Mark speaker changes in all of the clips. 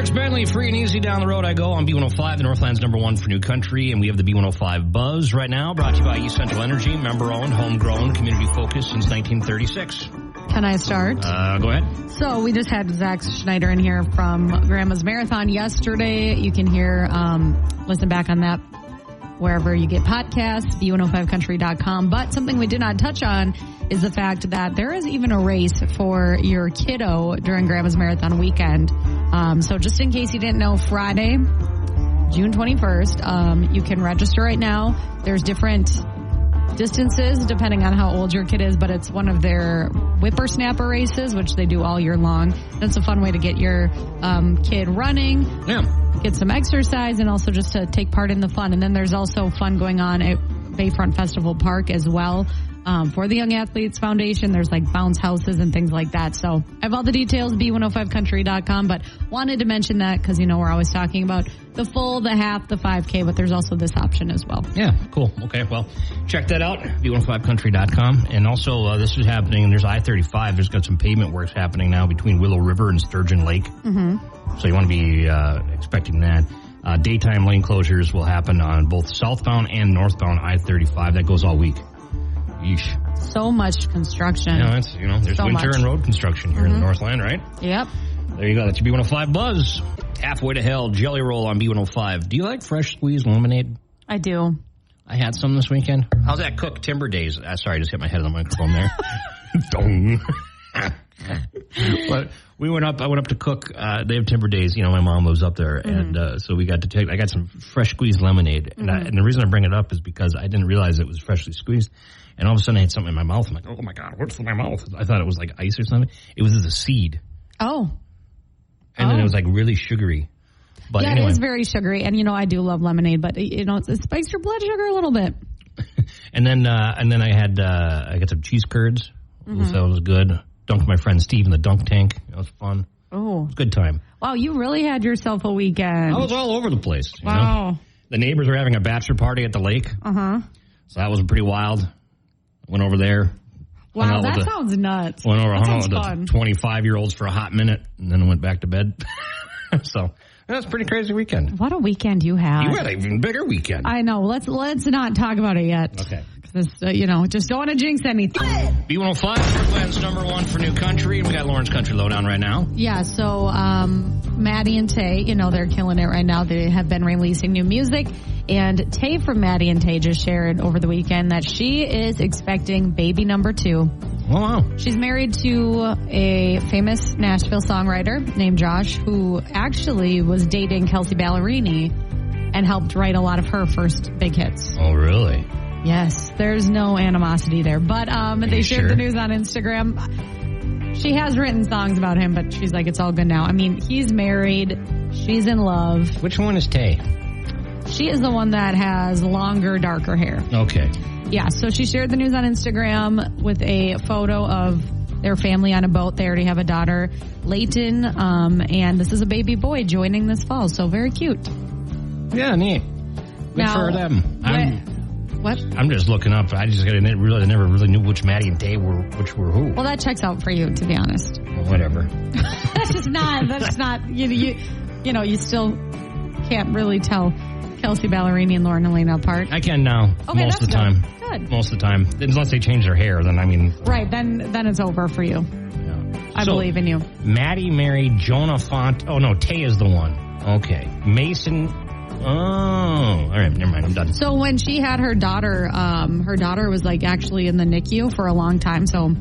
Speaker 1: Lawrence Bentley, free and easy down the road I go on B105, the Northland's #1 for new country, and we have the B105 Buzz right now, brought to you by East Central Energy, member-owned, homegrown, community-focused since 1936.
Speaker 2: Can I start?
Speaker 1: Go ahead.
Speaker 2: So we just had Zach Schneider in here from Grandma's Marathon yesterday. You can hear, listen back on that wherever you get podcasts, b105country.com. But something we did not touch on is the fact that there is even a race for your kiddo during Grandma's Marathon weekend. So just in case you didn't know, Friday, June 21st, you can register right now. There's different distances depending on how old your kid is, but it's one of their whippersnapper races, which they do all year long. That's a fun way to get your kid running.
Speaker 1: Yeah.
Speaker 2: Get some exercise and also just to take part in the fun. And then there's also fun going on at Bayfront Festival Park as well. For the Young Athletes Foundation, there's like bounce houses and things like that. So I have all the details, b105country.com, but wanted to mention that because, we're always talking about the full, the half, the 5K, but there's also this option as well.
Speaker 1: Yeah, cool. Okay, well, check that out, b105country.com. And also, this is happening, there's I-35. There's got some pavement works happening now between Willow River and Sturgeon Lake. Mm-hmm. So you want to be expecting that. Daytime lane closures will happen on both southbound and northbound I-35. That goes all week. Yeesh.
Speaker 2: So much construction.
Speaker 1: Yeah, it's, there's so winter and road construction here in the Northland, right?
Speaker 2: Yep.
Speaker 1: There you go. That's your B105 Buzz. Halfway to Hell, Jelly Roll on B105. Do you like fresh squeezed lemonade?
Speaker 2: I do.
Speaker 1: I had some this weekend. How's that Cook Timber Days? Sorry, I just hit my head on the microphone there. Dong. But I went up to Cook. They have Timber Days. My mom lives up there. Mm-hmm. And so we got to I got some fresh squeezed lemonade. And, and the reason I bring it up is because I didn't realize it was freshly squeezed. And all of a sudden I had something in my mouth. I'm like, oh my God, what's in my mouth? I thought it was like ice or something. It was a seed.
Speaker 2: Oh.
Speaker 1: And then it was like really sugary. But
Speaker 2: yeah,
Speaker 1: anyway.
Speaker 2: It is very sugary. And, I do love lemonade, but, it spikes your blood sugar a little bit.
Speaker 1: and then I got some cheese curds. Mm-hmm. That was good. Dunked my friend Steve in the dunk tank. That was fun.
Speaker 2: Oh.
Speaker 1: It was a good time.
Speaker 2: Wow, you really had yourself a weekend.
Speaker 1: I was all over the place.
Speaker 2: Wow.
Speaker 1: The neighbors were having a bachelor party at the lake.
Speaker 2: Uh-huh.
Speaker 1: So that was pretty wild. Went over there.
Speaker 2: Wow, that sounds nuts.
Speaker 1: Hung out with the 25-year-olds for a hot minute, and then went back to bed. So that was a pretty crazy weekend.
Speaker 2: What a weekend you had.
Speaker 1: You had an even bigger weekend.
Speaker 2: I know. Let's not talk about it yet.
Speaker 1: Okay.
Speaker 2: Because, just don't want to jinx anything.
Speaker 1: B105, Northland's #1 for new country, and we got Lawrence Country Lowdown right now.
Speaker 2: Yeah, so Maddie and Tay, they're killing it right now. They have been releasing new music. And Tay from Maddie and Tay just shared over the weekend that she is expecting baby number 2.
Speaker 1: Oh, wow.
Speaker 2: She's married to a famous Nashville songwriter named Josh, who actually was dating Kelsey Ballerini and helped write a lot of her first big hits.
Speaker 1: Oh, really?
Speaker 2: Yes, there's no animosity there. But they shared the news on Instagram. She has written songs about him, but she's like, it's all good now. I mean, he's married. She's in love.
Speaker 1: Which one is Tay?
Speaker 2: She is the one that has longer, darker hair.
Speaker 1: Okay.
Speaker 2: Yeah, so she shared the news on Instagram with a photo of their family on a boat. They already have a daughter, Layton, and this is a baby boy joining this fall. So very cute.
Speaker 1: Yeah, neat. Good for them.
Speaker 2: What?
Speaker 1: I'm just looking up. I never really knew which Maddie and Tay were who.
Speaker 2: Well, that checks out for you, to be honest.
Speaker 1: Well, whatever.
Speaker 2: That's not. You still can't really tell Kelsey Ballerini and Lauren Helena apart.
Speaker 1: I can now.
Speaker 2: Okay,
Speaker 1: most of the time.
Speaker 2: Good.
Speaker 1: Most of the time, unless they change their hair, then
Speaker 2: Right. Then it's over for you. Yeah. I believe in you.
Speaker 1: Maddie married Jonah Font. Oh no, Tay is the one. Okay, Mason. Oh, all right, never mind, I'm done.
Speaker 2: So when she had her daughter was actually in the NICU for a long time, so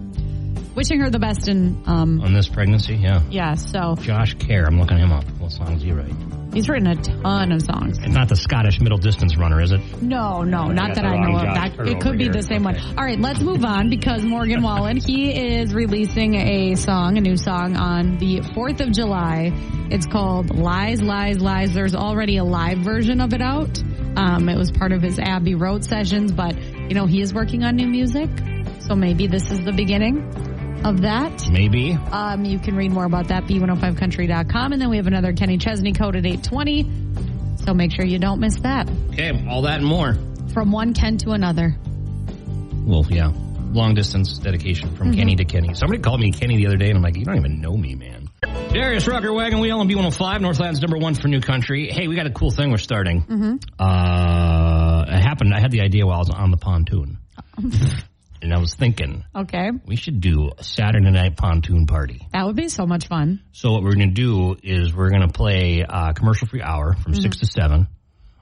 Speaker 2: wishing her the best in...
Speaker 1: on this pregnancy, yeah.
Speaker 2: Yeah, so...
Speaker 1: Josh Kerr, I'm looking him up. What songs do you write?
Speaker 2: He's written a ton of songs.
Speaker 1: And not the Scottish middle distance runner, is it?
Speaker 2: No, not that I know of. It could be the same one. All right, let's move on because Morgan Wallen, he is releasing a new song on the 4th of July. It's called Lies, Lies, Lies. There's already a live version of it out. It was part of his Abbey Road sessions, but, he is working on new music. So maybe this is the beginning of that.
Speaker 1: Maybe.
Speaker 2: You can read more about that, b105country.com. And then we have another Kenny Chesney code at 820. So make sure you don't miss that.
Speaker 1: Okay, all that and more.
Speaker 2: From one Ken to another.
Speaker 1: Well, yeah. Long distance dedication from Kenny to Kenny. Somebody called me Kenny the other day, and I'm like, you don't even know me, man. Darius Rucker, Wagon Wheel on B105, Northland's #1 for New Country. Hey, we got a cool thing we're starting. It happened. I had the idea while I was on the pontoon. And I was thinking,
Speaker 2: okay,
Speaker 1: we should do a Saturday night pontoon party.
Speaker 2: That would be so much fun.
Speaker 1: So what we're going to do is we're going to play a commercial-free hour from 6 to 7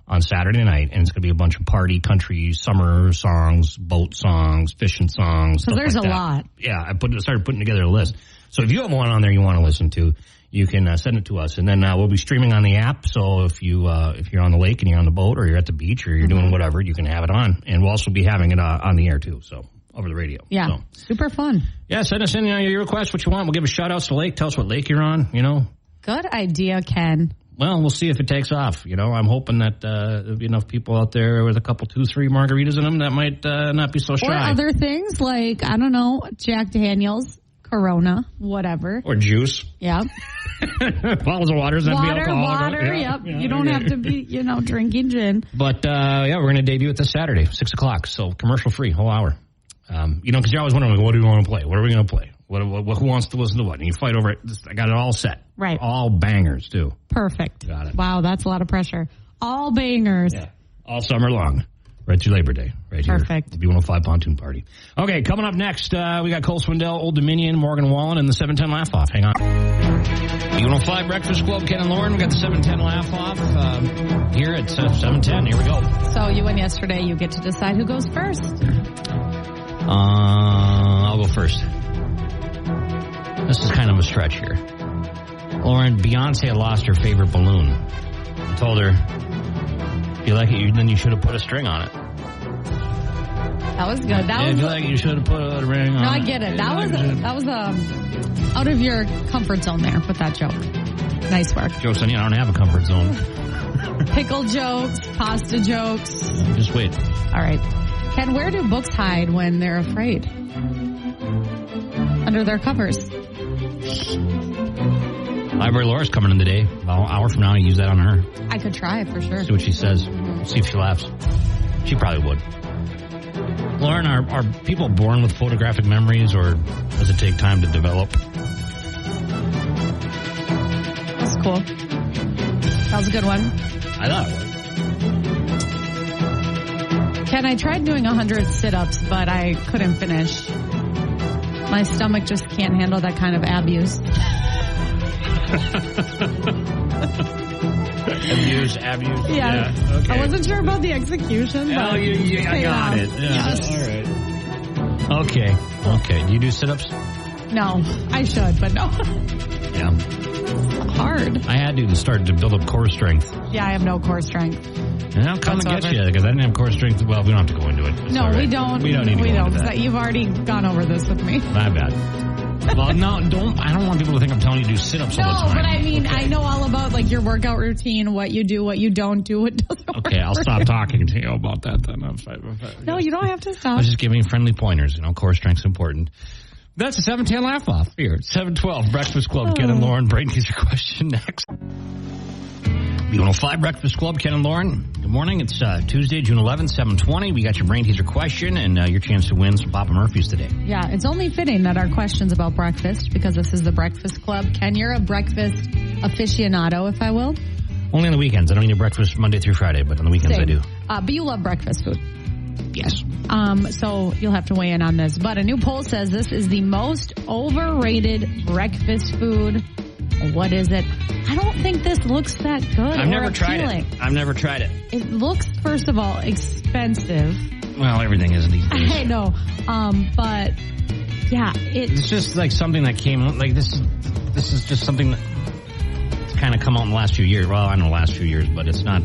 Speaker 1: on Saturday night, and it's going to be a bunch of party, country, summer songs, boat songs, fishing songs.
Speaker 2: So there's
Speaker 1: like
Speaker 2: a
Speaker 1: that.
Speaker 2: lot.
Speaker 1: Yeah, I started putting together a list. So if you have one on there you want to listen to, you can send it to us, and then we'll be streaming on the app. So if you're on the lake and you're on the boat, or you're at the beach, or you're doing whatever, you can have it on, and we'll also be having it on the air too. So. Over the radio.
Speaker 2: Yeah,
Speaker 1: so.
Speaker 2: Super fun.
Speaker 1: Yeah, send us in your request, what you want. We'll give a shout-outs to the lake. Tell us what lake you're on,
Speaker 2: Good idea, Ken.
Speaker 1: Well, we'll see if it takes off. I'm hoping that there'll be enough people out there with a couple, 2, 3 margaritas in them that might not be so shy.
Speaker 2: Or other things like, I don't know, Jack Daniels, Corona, whatever.
Speaker 1: Or juice.
Speaker 2: Yeah.
Speaker 1: Bottles of water.
Speaker 2: Water, yep. Yeah, you don't have to be, drinking gin.
Speaker 1: But, we're going to debut it this Saturday, 6 o'clock. So commercial-free, whole hour. Because you're always wondering, what do we want to play? What are we going to play? Who wants to listen to what? And you fight over it. I got it all set.
Speaker 2: Right.
Speaker 1: All bangers, too.
Speaker 2: Perfect.
Speaker 1: Got it.
Speaker 2: Wow, that's a lot of pressure. All bangers.
Speaker 1: Yeah. All summer long. Right through Labor Day. Right here.
Speaker 2: Perfect.
Speaker 1: The B105 Pontoon Party. Okay, coming up next, we got Cole Swindell, Old Dominion, Morgan Wallen, and the 710 Laugh-Off. Hang on. B105 Breakfast Club, Ken and Lauren. We got the 710 Laugh-Off here at 710. Here we go.
Speaker 2: So you won yesterday. You get to decide who goes first.
Speaker 1: I'll go first. This is kind of a stretch here. Lauren, Beyonce had lost her favorite balloon. I told her, if you like it, then you should have put a string on it.
Speaker 2: That was good.
Speaker 1: If you like it, you should have put a ring on it.
Speaker 2: No, I get it. That was out of your comfort zone there with that joke. Nice work.
Speaker 1: Jokes on you. I don't have a comfort zone.
Speaker 2: Pickle jokes, pasta jokes.
Speaker 1: Just wait.
Speaker 2: All right. Ken, where do books hide when they're afraid? Under their covers.
Speaker 1: Library Laura's coming in today. About an hour from now, I use that on her.
Speaker 2: I could try for sure.
Speaker 1: See what she says. See if she laughs. She probably would. Lauren, are people born with photographic memories, or does it take time to develop?
Speaker 2: That's cool. That was a good one.
Speaker 1: I thought it was.
Speaker 2: Ken, I tried doing 100 sit-ups, but I couldn't finish. My stomach just can't handle that kind of abuse.
Speaker 1: Abuse.
Speaker 2: Yeah.
Speaker 1: Okay.
Speaker 2: I wasn't sure about the exection.
Speaker 1: Oh,
Speaker 2: but
Speaker 1: I got it. Yeah.
Speaker 2: Yes.
Speaker 1: All right. Okay. Do you do sit-ups?
Speaker 2: No, I should, but no.
Speaker 1: Yeah.
Speaker 2: Hard.
Speaker 1: I had to start to build up core strength.
Speaker 2: Yeah, I have no core strength.
Speaker 1: And I'll come and get you, because I didn't have core strength. Well, we don't have to go into it. It's
Speaker 2: No,
Speaker 1: right.
Speaker 2: we don't.
Speaker 1: We don't need to go into that.
Speaker 2: You've already gone over this with me.
Speaker 1: My bad. Well, no, don't. I don't want people to think I'm telling you to do sit-ups all the time.
Speaker 2: No, but I mean,
Speaker 1: okay.
Speaker 2: I know all about your workout routine, what you do, what you don't do, what doesn't work.
Speaker 1: Okay, I'll stop talking to you about that then.
Speaker 2: No, you don't have to
Speaker 1: I
Speaker 2: stop.
Speaker 1: was just giving you friendly pointers. Core strength's important. That's a 710 Laugh-Off here. 712 Breakfast Club. Ken and Lauren. Brady's your question next. B105 Breakfast Club, Ken and Lauren. Good morning. It's Tuesday, June 11th, 7:20. We got your brain teaser question and your chance to win some Papa Murphy's today.
Speaker 2: Yeah, it's only fitting that our question's about breakfast because this is the Breakfast Club. Ken, you're a breakfast aficionado, if I will.
Speaker 1: Only on the weekends. I don't eat a breakfast Monday through Friday, but on the weekends I do.
Speaker 2: But you love breakfast food.
Speaker 1: Yes.
Speaker 2: So you'll have to weigh in on this. But a new poll says this is the most overrated breakfast food. What is it? I don't think this looks that good.
Speaker 1: I've never tried
Speaker 2: appealing.
Speaker 1: it. I've never tried it.
Speaker 2: It looks, first of all, expensive.
Speaker 1: Well, everything is these days.
Speaker 2: I know. But yeah,
Speaker 1: it's just like something that came like this is just something that's kind of come out in the last few years. Well, I know the last few years, but it's not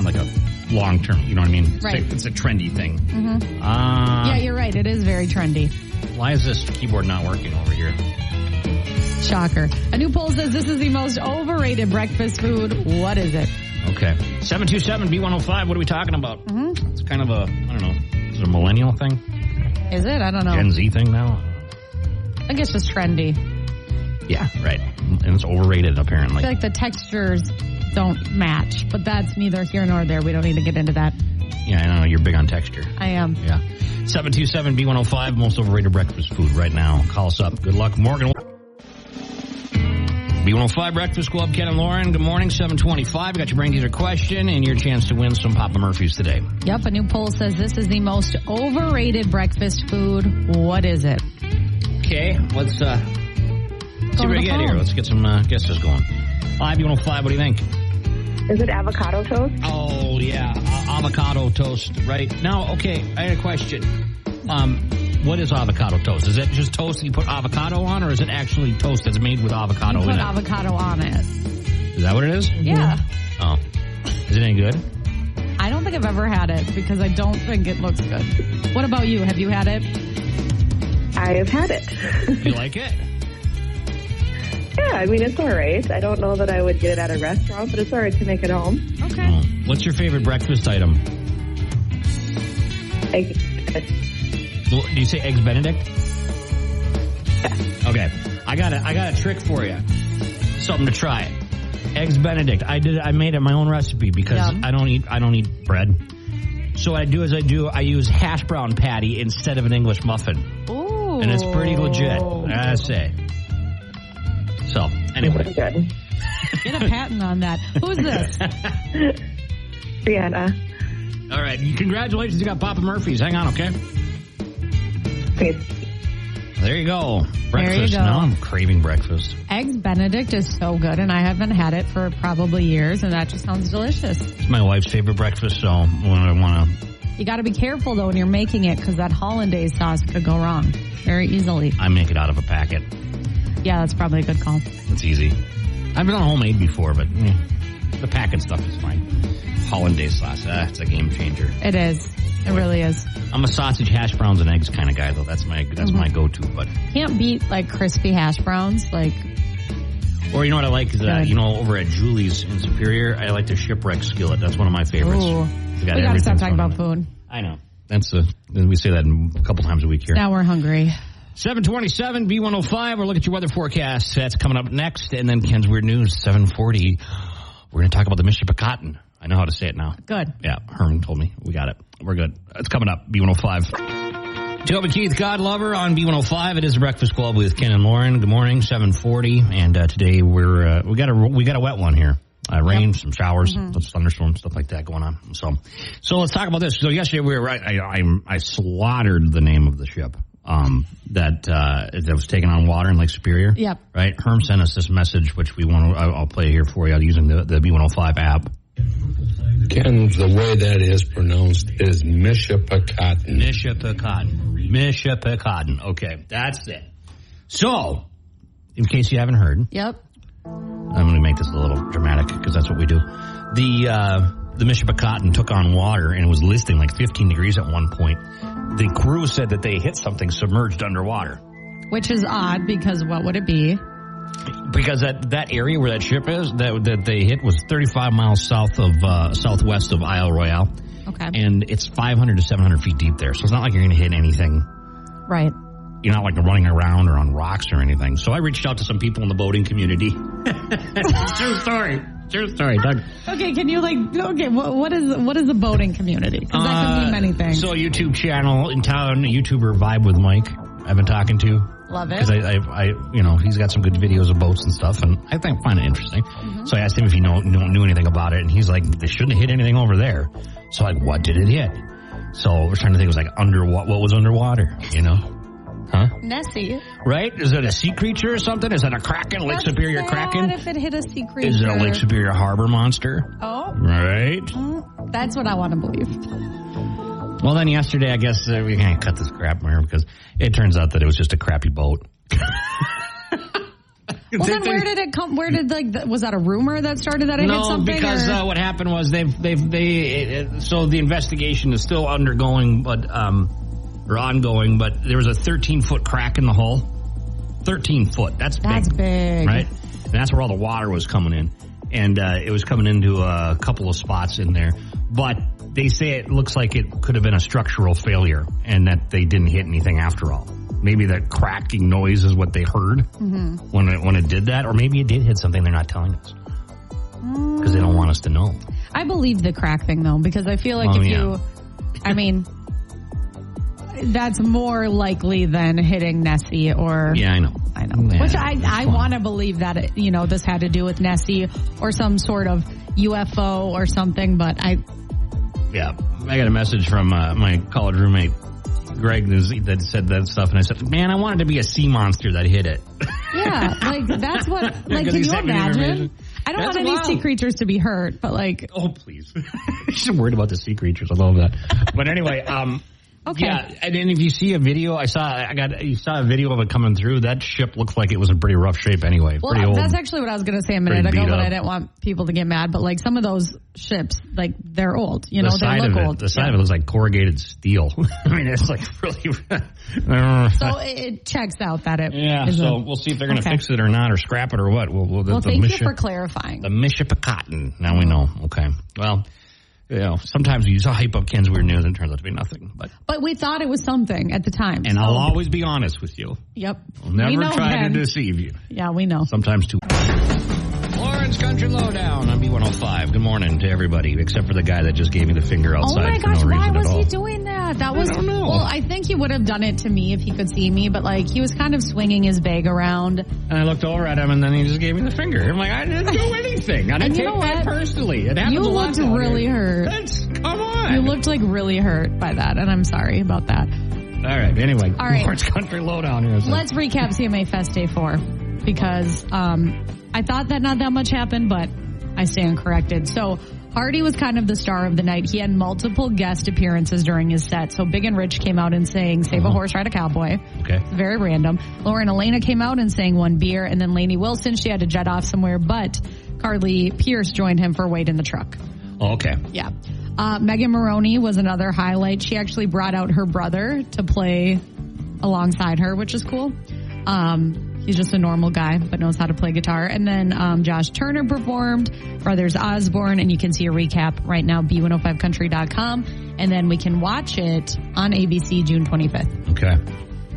Speaker 1: like a long term. You know what I mean?
Speaker 2: Right.
Speaker 1: It's a trendy thing.
Speaker 2: Mm-hmm. Yeah, you're right. It is very trendy.
Speaker 1: Why is this keyboard not working over here?
Speaker 2: Shocker. A new poll says this is the most overrated breakfast food. What is it?
Speaker 1: Okay. 727-B105. What are we talking about?
Speaker 2: Mm-hmm.
Speaker 1: It's kind of a, I don't know, is it a millennial thing?
Speaker 2: Is it? I don't know.
Speaker 1: Gen Z thing now?
Speaker 2: I think it's just trendy.
Speaker 1: Yeah, right. And it's overrated, apparently.
Speaker 2: I feel like the textures don't match, but that's neither here nor there. We don't need to get into that.
Speaker 1: Yeah, I know. You're big on texture.
Speaker 2: I am.
Speaker 1: Yeah. 727-B105, most overrated breakfast food right now. Call us up. Good luck. Morgan. B105 Breakfast Club, Ken and Lauren. Good morning, 725. We got your brain teaser question and your chance to win some Papa Murphy's today.
Speaker 2: Yep, a new poll says this is the most overrated breakfast food. What is it?
Speaker 1: Okay, let's see what we get here. Let's get some guesses going. B105, what do you think?
Speaker 3: Is it avocado toast?
Speaker 1: Oh, yeah, avocado toast, right? Now, okay, I had a question. What is avocado toast? Is it just toast that you put avocado on, or is it actually toast that's made with avocado in it?
Speaker 2: Put avocado on it.
Speaker 1: Is that what it is?
Speaker 2: Yeah.
Speaker 1: Oh. Is it any good?
Speaker 2: I don't think I've ever had it because I don't think it looks good. What about you? Have you had it?
Speaker 3: I have had it.
Speaker 1: You like it?
Speaker 3: Yeah, I mean, it's all right. I don't know that I would get it at a restaurant, but it's all right to make at home.
Speaker 2: Okay.
Speaker 1: Oh. What's your favorite breakfast item? Do you say Eggs Benedict?
Speaker 3: Yeah.
Speaker 1: Okay. I got a trick for you. Something to try. Eggs Benedict. I made it my own recipe because I don't eat bread. So what I do is I use hash brown patty instead of an English muffin.
Speaker 2: Ooh.
Speaker 1: And it's pretty legit, I say. So, anyway.
Speaker 3: Good.
Speaker 2: Get a patent on that. Who's this?
Speaker 3: Brianna.
Speaker 1: All right. Congratulations. You got Papa Murphy's. Hang on, okay?
Speaker 3: Okay.
Speaker 1: There you go. Breakfast.
Speaker 2: There you go.
Speaker 1: Now I'm craving breakfast.
Speaker 2: Eggs Benedict is so good, and I haven't had it for probably years, and that just sounds delicious.
Speaker 1: It's my wife's favorite breakfast, so when I want to...
Speaker 2: You got to be careful, though, when you're making it, because that hollandaise sauce could go wrong very easily.
Speaker 1: I make it out of a packet.
Speaker 2: Yeah, that's probably a good call.
Speaker 1: It's easy. I've been on homemade before, but the packet stuff is fine. Hollandaise sauce, it's a game changer.
Speaker 2: It is. It really is. I'm
Speaker 1: a sausage, hash browns, and eggs kind of guy, though. That's my go-to. But
Speaker 2: can't beat like crispy hash browns, like.
Speaker 1: Or you know what I like is over at Julie's in Superior, I like the shipwreck skillet. That's one of my favorites.
Speaker 2: Ooh. We got to stop talking about food.
Speaker 1: I know. We say that a couple times a week here.
Speaker 2: Now we're hungry.
Speaker 1: 727 B105. We'll look at your weather forecast. That's coming up next, and then Ken's Weird News 740. We're going to talk about the Mississippi cotton. I know how to say it now.
Speaker 2: Good.
Speaker 1: Yeah, Herman told me. We got it. We're good. It's coming up, B105. Toby Keith, God Lover on B105. It is the Breakfast Club with Ken and Lauren. Good morning, 740. And today we got a wet one here. Rain, some showers, thunderstorms, stuff like that going on. So let's talk about this. So yesterday we were right. I slaughtered the name of the ship that was taking on water in Lake Superior.
Speaker 2: Yep.
Speaker 1: Right. Herm sent us this message, which I'll play here for you using the B105 app.
Speaker 4: Ken, the way that is pronounced is Mishapacotton.
Speaker 1: Mishapacotton. Okay, that's it. So, in case you haven't heard.
Speaker 2: Yep.
Speaker 1: I'm going to make this a little dramatic because that's what we do. The Mishapacotton took on water and was listing like 15 degrees at one point. The crew said that they hit something submerged underwater.
Speaker 2: Which is odd because what would it be?
Speaker 1: Because that area where that ship is, that they hit was 35 miles southwest of Isle Royale.
Speaker 2: Okay.
Speaker 1: And it's 500 to 700 feet deep there. So it's not like you're going to hit anything.
Speaker 2: Right.
Speaker 1: You're not like running around or on rocks or anything. So I reached out to some people in the boating community. True story, Doug.
Speaker 2: Okay, can you what is the boating community? Because that can mean many things.
Speaker 1: So a YouTube channel in town, a YouTuber, Vibe with Mike, I've been talking to.
Speaker 2: Love it.
Speaker 1: Because I he's got some good videos of boats and stuff, and I find it interesting. Mm-hmm. So I asked him if he knew anything about it, and he's like, they shouldn't have hit anything over there. So what did it hit? So we're trying to think, it was like what was underwater, Huh?
Speaker 2: Nessie.
Speaker 1: Right? Is it a sea creature or something? Is it a kraken? Lake Superior kraken?
Speaker 2: If it hit a sea creature.
Speaker 1: Is it a Lake Superior harbor monster?
Speaker 2: Oh.
Speaker 1: Right?
Speaker 2: That's what I want to believe.
Speaker 1: Well, then yesterday, I guess we can't cut this crap here because it turns out that it was just a crappy boat.
Speaker 2: Well, then where did it come? Where did was that a rumor that started that it hit something? No,
Speaker 1: because what happened was so the investigation is still ongoing, but there was a 13-foot crack in the hull. 13 foot. That's
Speaker 2: big.
Speaker 1: Right? And that's where all the water was coming in. And it was coming into a couple of spots in there. But they say it looks like it could have been a structural failure and that they didn't hit anything after all. Maybe that cracking noise is what they heard when it did that. Or maybe it did hit something they're not telling us. Because they don't want us to know.
Speaker 2: I believe the crack thing, though, because I feel like that's more likely than hitting Nessie or...
Speaker 1: Yeah, I know.
Speaker 2: I know.
Speaker 1: Yeah,
Speaker 2: Which I want to believe that, this had to do with Nessie or some sort of UFO or something, but
Speaker 1: Yeah, I got a message from my college roommate, Greg, that said that stuff, and I said, man, I wanted to be a sea monster that hit it.
Speaker 2: Yeah, that's what, can you imagine? I don't want any sea creatures to be hurt, but oh,
Speaker 1: please. She's worried about the sea creatures. I love that. But anyway,
Speaker 2: okay.
Speaker 1: Yeah, and then if you see a video, you saw a video of it coming through. That ship looks like it was in pretty rough shape anyway.
Speaker 2: Well,
Speaker 1: pretty old.
Speaker 2: That's actually what I was going to say a minute ago, but I didn't want people to get mad. But some of those ships, they're old. They look old.
Speaker 1: The side of it looks like corrugated steel. I mean, it's really.
Speaker 2: So it checks out that it.
Speaker 1: Yeah. So we'll see if they're going to fix it or not, or scrap it or what.
Speaker 2: Thank you for clarifying.
Speaker 1: The Miship of Cotton. Now we know. Okay. Well. Sometimes we hype up Ken's weird news and it turns out to be nothing. But
Speaker 2: we thought it was something at the time.
Speaker 1: And I'll always be honest with you.
Speaker 2: Yep.
Speaker 1: I'll never try to deceive you.
Speaker 2: Yeah, we know.
Speaker 1: Sometimes too. Lawrence Country Lowdown on B105. Good morning to everybody, except for the guy that just gave me the finger outside.
Speaker 2: Oh my gosh,
Speaker 1: for no
Speaker 2: why
Speaker 1: reason
Speaker 2: was
Speaker 1: at all.
Speaker 2: he doing that? I
Speaker 1: don't know.
Speaker 2: Well, I think he would have done it to me if he could see me, but he was kind of swinging his bag around.
Speaker 1: And I looked over at him, and then he just gave me the finger. I'm like, I didn't do anything. I didn't take that personally. It happens a lot.
Speaker 2: You looked really hurt.
Speaker 1: Come on.
Speaker 2: You looked really hurt by that, and I'm sorry about that.
Speaker 1: All right. Anyway, Lawrence Country Lowdown here.
Speaker 2: Let's recap CMA Fest Day 4 because I thought that not that much happened, but I stand corrected. So Hardy was kind of the star of the night. He had multiple guest appearances during his set. So Big and Rich came out and sang Save a Horse, Ride a Cowboy.
Speaker 1: Okay.
Speaker 2: It's very random. Lauren Elena came out and sang One Beer. And then Lainey Wilson, she had to jet off somewhere. But Carly Pierce joined him for Wait in the Truck.
Speaker 1: Oh, okay.
Speaker 2: Yeah. Megan Maroney was another highlight. She actually brought out her brother to play alongside her, which is cool. He's just a normal guy, but knows how to play guitar. And then Josh Turner performed, Brothers Osborne, and you can see a recap right now, B105country.com. And then we can watch it on ABC June 25th.
Speaker 1: Okay.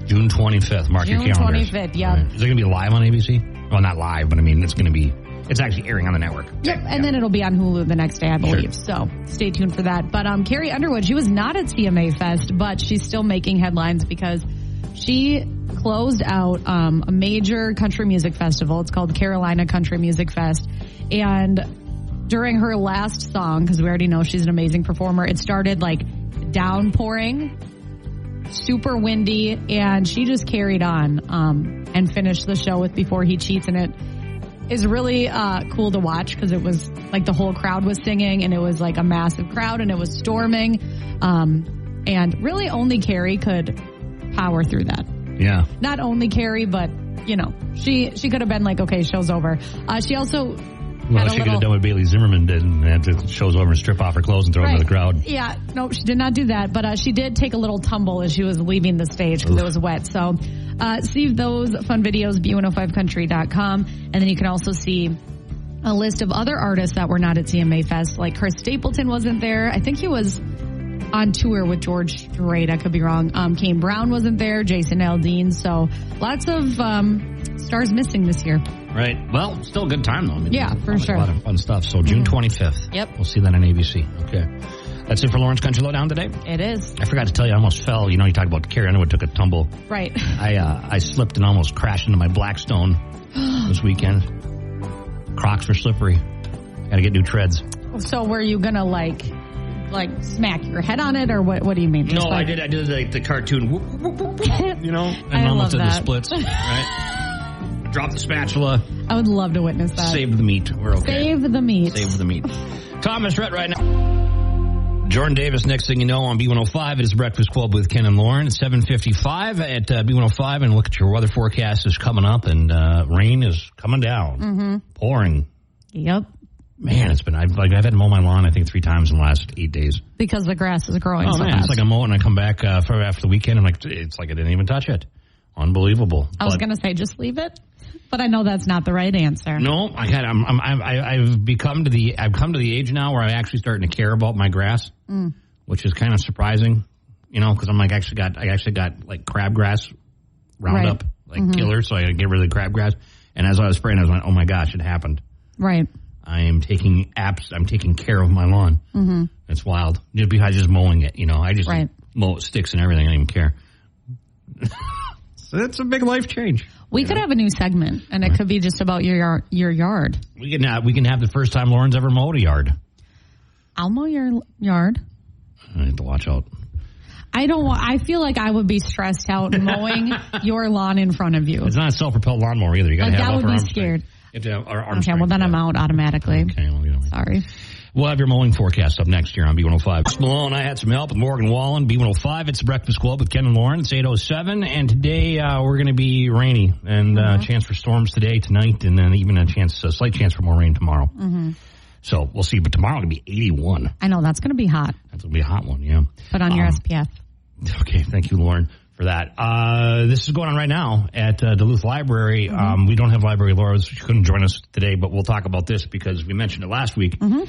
Speaker 1: June 25th. Mark your calendars.
Speaker 2: June 25th, yeah.
Speaker 1: Right. Is it going to be live on ABC? Well, not live, but I mean, it's actually airing on the network.
Speaker 2: Yep, and then it'll be on Hulu the next day, I believe. Sure. So stay tuned for that. But Carrie Underwood, she was not at CMA Fest, but she's still making headlines because she closed out a major country music festival. It's called Carolina Country Music Fest. And during her last song, because we already know she's an amazing performer, it started downpouring, super windy, and she just carried on and finished the show with Before He Cheats. And it is really cool to watch because it was the whole crowd was singing and it was a massive crowd and it was storming. And really only Carrie could power through that.
Speaker 1: Yeah.
Speaker 2: Not only Carrie, but, she could have been okay, show's over. She also
Speaker 1: she could have done what Bailey Zimmerman did and had to show's over and strip off her clothes and throw them to the crowd.
Speaker 2: Yeah. Nope, she did not do that. But she did take a little tumble as she was leaving the stage because it was wet. So see those fun videos, B105country.com. And then you can also see a list of other artists that were not at CMA Fest. Chris Stapleton wasn't there. I think he was on tour with George Strait. I could be wrong. Kane Brown wasn't there. Jason Aldean. So lots of stars missing this year.
Speaker 1: Right. Well, still a good time, though.
Speaker 2: Yeah, for sure.
Speaker 1: A lot of fun stuff. So June 25th.
Speaker 2: Yep.
Speaker 1: We'll see that on ABC. Okay. That's it for Lawrence Country Lowdown today?
Speaker 2: It is.
Speaker 1: I forgot to tell you, I almost fell. You talk about Carrie Underwood took a tumble.
Speaker 2: Right.
Speaker 1: I slipped and almost crashed into my Blackstone this weekend. Crocs were slippery. Got to get new treads.
Speaker 2: So were you going to, smack your head on it, or what do you mean?
Speaker 1: Just I did the cartoon, and
Speaker 2: I
Speaker 1: almost did the
Speaker 2: that.
Speaker 1: splits, right? Drop the spatula.
Speaker 2: I would love to witness that.
Speaker 1: Save the meat. We're okay.
Speaker 2: Save the meat.
Speaker 1: Save the meat. Thomas Rhett right now. Jordan Davis, next thing you know, on B105, it is Breakfast Club with Ken and Lauren. It's 7:55 at B105, and look at your weather forecast is coming up, and rain is coming down.
Speaker 2: Mm-hmm.
Speaker 1: Pouring.
Speaker 2: Yep.
Speaker 1: Man, it's been, I've had to mow my lawn, I think, 3 times in the last 8 days.
Speaker 2: Because the grass is growing so
Speaker 1: man,
Speaker 2: fast.
Speaker 1: It's like I mow it and I come back after the weekend, and it's like I didn't even touch it. Unbelievable.
Speaker 2: I was going to say, just leave it, but I know that's not the right answer.
Speaker 1: No, I've come to the age now where I'm actually starting to care about my grass, which is kind of surprising, because I actually got crabgrass Roundup, killer, so I got to get rid of the crabgrass. And as I was spraying, I was like, oh my gosh, it happened.
Speaker 2: Right.
Speaker 1: I'm taking care of my lawn. Mm-hmm. It's wild. Just mowing it, I just mow sticks and everything. I don't even care. So that's a big life change.
Speaker 2: We could have a new segment, and it could be just about your yard.
Speaker 1: We can have the first time Lauren's ever mowed a yard.
Speaker 2: I'll mow your yard.
Speaker 1: I have to watch out.
Speaker 2: I feel like I would be stressed out mowing your lawn in front of you.
Speaker 1: It's not a self-propelled lawnmower either. You got to have
Speaker 2: that would be
Speaker 1: scared.
Speaker 2: Okay, well then I'm out automatically.
Speaker 1: Okay, well,
Speaker 2: sorry.
Speaker 1: We'll have your mowing forecast up next year on B105. Malone, I had some help with Morgan Wallen. B105, it's the Breakfast Club with Ken and Lauren. It's 8:07, and today we're going to be rainy, and chance for storms today, tonight, and then even a slight chance for more rain tomorrow. Mm-hmm. So we'll see, but tomorrow it'll be 81.
Speaker 2: I know, that's going to be hot.
Speaker 1: That's going to be a hot one, yeah.
Speaker 2: Put on your SPF.
Speaker 1: Okay, thank you, Lauren, for that. This is going on right now at Duluth Library. Mm-hmm. We don't have Library Laura. She couldn't join us today, but we'll talk about this because we mentioned it last week. Mm-hmm.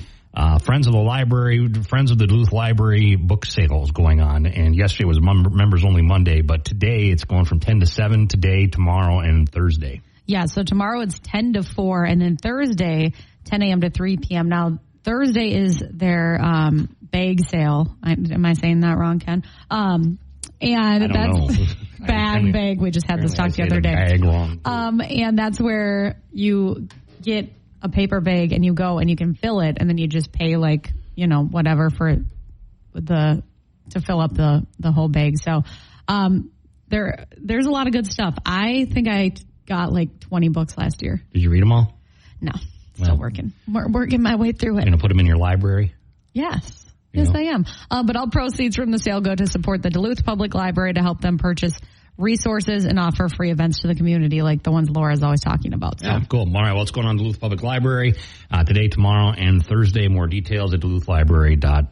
Speaker 1: Friends of the Duluth Library book sale is going on, and yesterday was members only Monday, but today it's going from 10 to 7, today, tomorrow, and Thursday. Yeah,
Speaker 2: so tomorrow it's 10 to 4, and then Thursday, 10 a.m. to 3 p.m. Now, Thursday is their bag sale. Am I saying that wrong, Ken? And that's bag. We just had this talk the other day.
Speaker 1: Bag wrong.
Speaker 2: And that's where you get a paper bag and you go and you can fill it, and then you just pay whatever to fill up the whole bag. So there's a lot of good stuff. I think I got 20 books last year.
Speaker 1: Did you read them all?
Speaker 2: No, still working. Working my way through it.
Speaker 1: You're going to put them in your library?
Speaker 2: Yes. Yes, I am. But all proceeds from the sale go to support the Duluth Public Library to help them purchase resources and offer free events to the community like the ones Laura's always talking about. So.
Speaker 1: Yeah, cool. All right, well, what's going on at Duluth Public Library today, tomorrow, and Thursday? More details at duluthlibrary.org.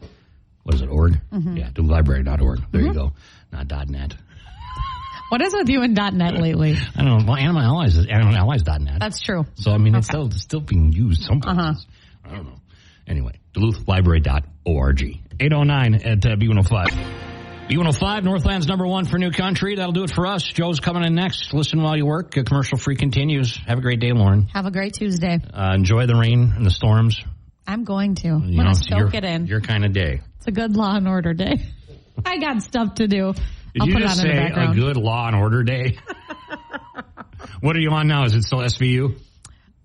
Speaker 1: Mm-hmm. Yeah, duluthlibrary.org. There you go. Not .net.
Speaker 2: What is with you and .net lately?
Speaker 1: I don't know. Well, Animal Allies is animalallies.net.
Speaker 2: That's true.
Speaker 1: So, I mean, it's still being used some places. I don't know. Anyway, duluthlibrary.org. 8:09 at B105. B105, Northland's #1 for New Country. That'll do it for us. Joe's coming in next. Listen while you work. Commercial free continues. Have a great day, Lauren.
Speaker 2: Have a great Tuesday.
Speaker 1: Enjoy the rain and the storms.
Speaker 2: I'm going to. I'm going to soak it in.
Speaker 1: Your kind of day.
Speaker 2: It's a good Law and Order day. I got stuff to do.
Speaker 1: Did you just say a good Law and Order day? What are you on now? Is it still SVU?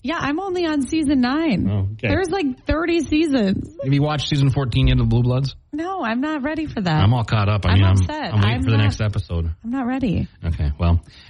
Speaker 2: Yeah, I'm only on season 9.
Speaker 1: Oh, okay.
Speaker 2: There's 30 seasons.
Speaker 1: Have you watched season 14 yet of Blue Bloods?
Speaker 2: No, I'm not ready for that.
Speaker 1: I'm all caught up.
Speaker 2: I'm upset.
Speaker 1: I'm waiting for the next episode.
Speaker 2: I'm not ready.
Speaker 1: Okay, well.